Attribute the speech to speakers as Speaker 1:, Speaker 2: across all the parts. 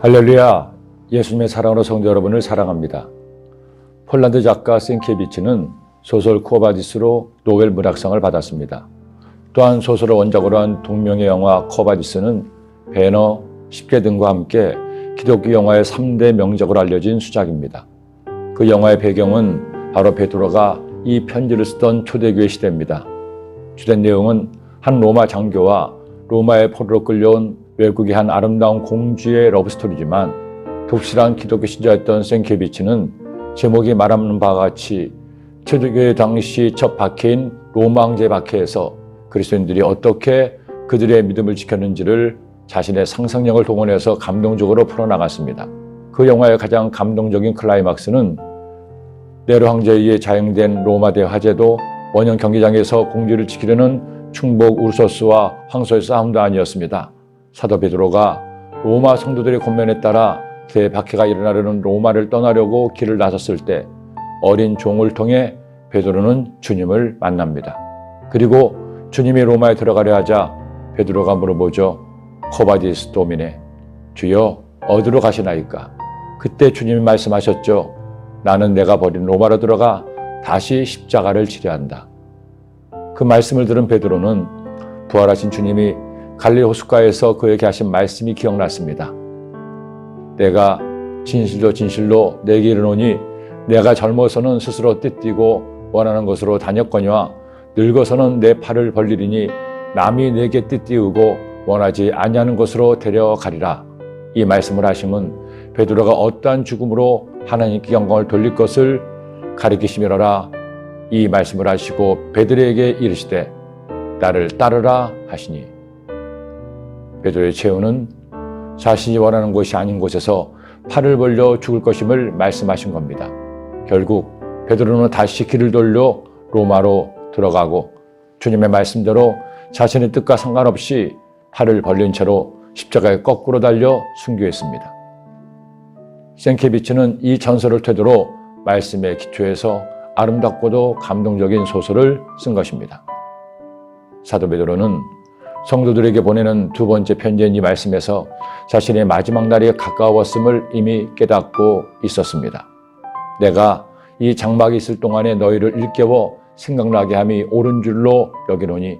Speaker 1: 할렐루야, 예수님의 사랑으로 성도 여러분을 사랑합니다. 폴란드 작가 생케비치는 소설 코바디스로 노벨 문학상을 받았습니다. 또한 소설을 원작으로 한 동명의 영화 코바디스는 배너, 10개 등과 함께 기독교 영화의 3대 명작으로 알려진 수작입니다. 그 영화의 배경은 바로 베드로가 이 편지를 쓰던 초대교회 시대입니다. 주된 내용은 한 로마 장교와 로마의 포로로 끌려온 외국의 한 아름다운 공주의 러브스토리지만 독실한 기독교 신자였던 생케비치는 제목이 말하는 바와 같이 초대교회 당시 첫 박해인 로마 황제 박해에서 그리스도인들이 어떻게 그들의 믿음을 지켰는지를 자신의 상상력을 동원해서 감동적으로 풀어나갔습니다. 그 영화의 가장 감동적인 클라이막스는 네로 황제에 의해 자행된 로마 대화제도 원형 경기장에서 공주를 지키려는 충복 우르소스와 황소의 싸움도 아니었습니다. 사도 베드로가 로마 성도들의 권면에 따라 대박해가 일어나려는 로마를 떠나려고 길을 나섰을 때 어린 종을 통해 베드로는 주님을 만납니다. 그리고 주님이 로마에 들어가려 하자 베드로가 물어보죠. 코바디스 도미네, 주여 어디로 가시나이까? 그때 주님이 말씀하셨죠. 나는 내가 버린 로마로 들어가 다시 십자가를 지려 한다. 그 말씀을 들은 베드로는 부활하신 주님이 갈릴리 호숫가에서 그에게 하신 말씀이 기억났습니다. 내가 진실로 진실로 내게 이르노니 내가 젊어서는 스스로 띠띠고 원하는 곳으로 다녔거니와 늙어서는 내 팔을 벌리리니 남이 내게 띠띠우고 원하지 아니하는 곳으로 데려가리라. 이 말씀을 하심은 베드로가 어떠한 죽음으로 하나님께 영광을 돌릴 것을 가리키심이로라. 이 말씀을 하시고 베드로에게 이르시되 나를 따르라 하시니 베드로의 최후는 자신이 원하는 곳이 아닌 곳에서 팔을 벌려 죽을 것임을 말씀하신 겁니다. 결국 베드로는 다시 길을 돌려 로마로 들어가고 주님의 말씀대로 자신의 뜻과 상관없이 팔을 벌린 채로 십자가에 거꾸로 달려 순교했습니다. 생케비치는 이 전설을 토대로 말씀에 기초해서 아름답고도 감동적인 소설을 쓴 것입니다. 사도 베드로는 성도들에게 보내는 두 번째 편지인 이 말씀에서 자신의 마지막 날이 가까웠음을 이미 깨닫고 있었습니다. 내가 이 장막이 있을 동안에 너희를 일깨워 생각나게 함이 옳은 줄로 여기노니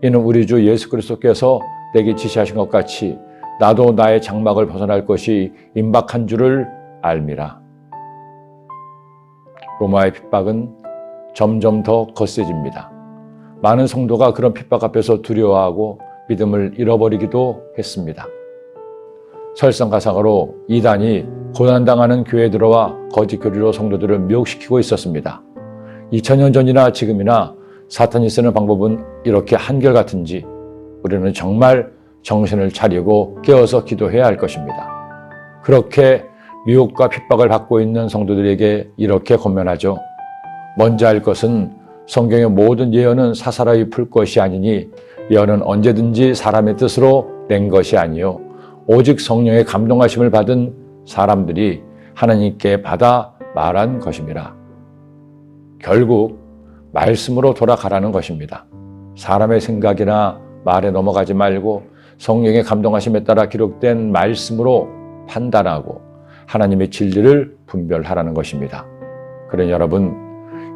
Speaker 1: 이는 우리 주 예수 그리스도께서 내게 지시하신 것 같이 나도 나의 장막을 벗어날 것이 임박한 줄을 알미라. 로마의 핍박은 점점 더 거세집니다. 많은 성도가 그런 핍박 앞에서 두려워하고 믿음을 잃어버리기도 했습니다. 설상가상으로 이단이 고난당하는 교회에 들어와 거짓 교리로 성도들을 미혹시키고 있었습니다. 2000년 전이나 지금이나 사탄이 쓰는 방법은 이렇게 한결같은지 우리는 정말 정신을 차리고 깨어서 기도해야 할 것입니다. 그렇게 미혹과 핍박을 받고 있는 성도들에게 이렇게 권면하죠. 먼저 할 것은 성경의 모든 예언은 사사로이 풀 것이 아니니 예언은 언제든지 사람의 뜻으로 낸 것이 아니요 오직 성령의 감동하심을 받은 사람들이 하나님께 받아 말한 것입니다. 결국 말씀으로 돌아가라는 것입니다. 사람의 생각이나 말에 넘어가지 말고 성령의 감동하심에 따라 기록된 말씀으로 판단하고 하나님의 진리를 분별하라는 것입니다. 그러니 여러분,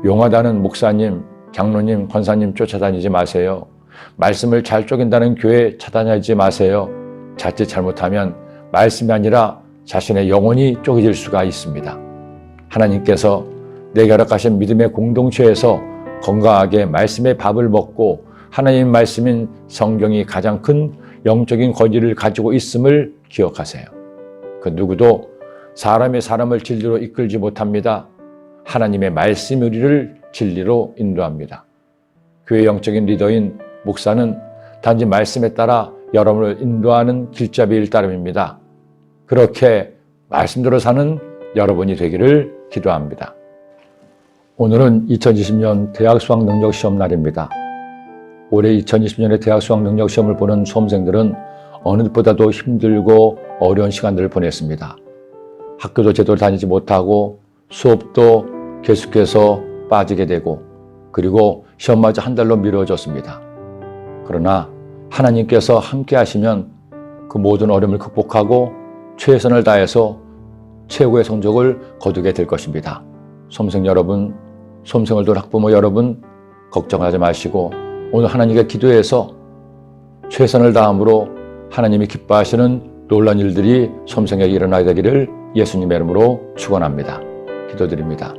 Speaker 1: 용하다는 목사님, 장로님, 권사님 쫓아다니지 마세요. 말씀을 잘 쪼갠다는 교회 찾아다니지 마세요. 자칫 잘못하면 말씀이 아니라 자신의 영혼이 쪼개질 수가 있습니다. 하나님께서 내게 허락하신 믿음의 공동체에서 건강하게 말씀의 밥을 먹고 하나님 말씀인 성경이 가장 큰 영적인 권위를 가지고 있음을 기억하세요. 그 누구도 사람이 사람을 진리로 이끌지 못합니다. 하나님의 말씀이 우리를 진리로 인도합니다. 교회 영적인 리더인 목사는 단지 말씀에 따라 여러분을 인도하는 길잡이일 따름입니다. 그렇게 말씀대로 사는 여러분이 되기를 기도합니다. 오늘은 2020년 대학 수학 능력 시험 날입니다. 올해 2020년의 대학 수학 능력 시험을 보는 수험생들은 어느 것보다도 힘들고 어려운 시간들을 보냈습니다. 학교도 제대로 다니지 못하고 수업도 계속해서 빠지게 되고 그리고 시험마저 한 달로 미뤄졌습니다. 그러나 하나님께서 함께 하시면 그 모든 어려움을 극복하고 최선을 다해서 최고의 성적을 거두게 될 것입니다. 수험생 여러분, 수험생을 둔 학부모 여러분, 걱정하지 마시고 오늘 하나님께 기도해서 최선을 다함으로 하나님이 기뻐하시는 놀라운 일들이 수험생에게 일어나야 되기를 예수님의 이름으로 축원합니다. 기도드립니다.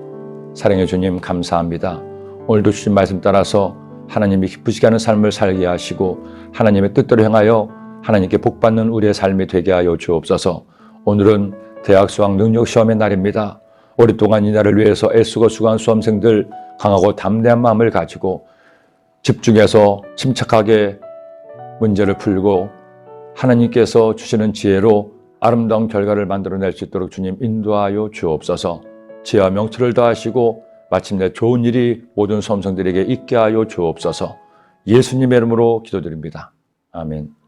Speaker 1: 사랑해 주님 감사합니다. 오늘도 주신 말씀 따라서 하나님이 기쁘시게 하는 삶을 살게 하시고 하나님의 뜻대로 행하여 하나님께 복받는 우리의 삶이 되게 하여 주옵소서. 오늘은 대학 수학 능력 시험의 날입니다. 오랫동안 이 날을 위해서 애쓰고 수고한 수험생들 강하고 담대한 마음을 가지고 집중해서 침착하게 문제를 풀고 하나님께서 주시는 지혜로 아름다운 결과를 만들어낼 수 있도록 주님 인도하여 주옵소서. 지혜와 명철을 더하시고 마침내 좋은 일이 모든 수험생들에게 있게 하여 주옵소서. 예수님의 이름으로 기도드립니다. 아멘.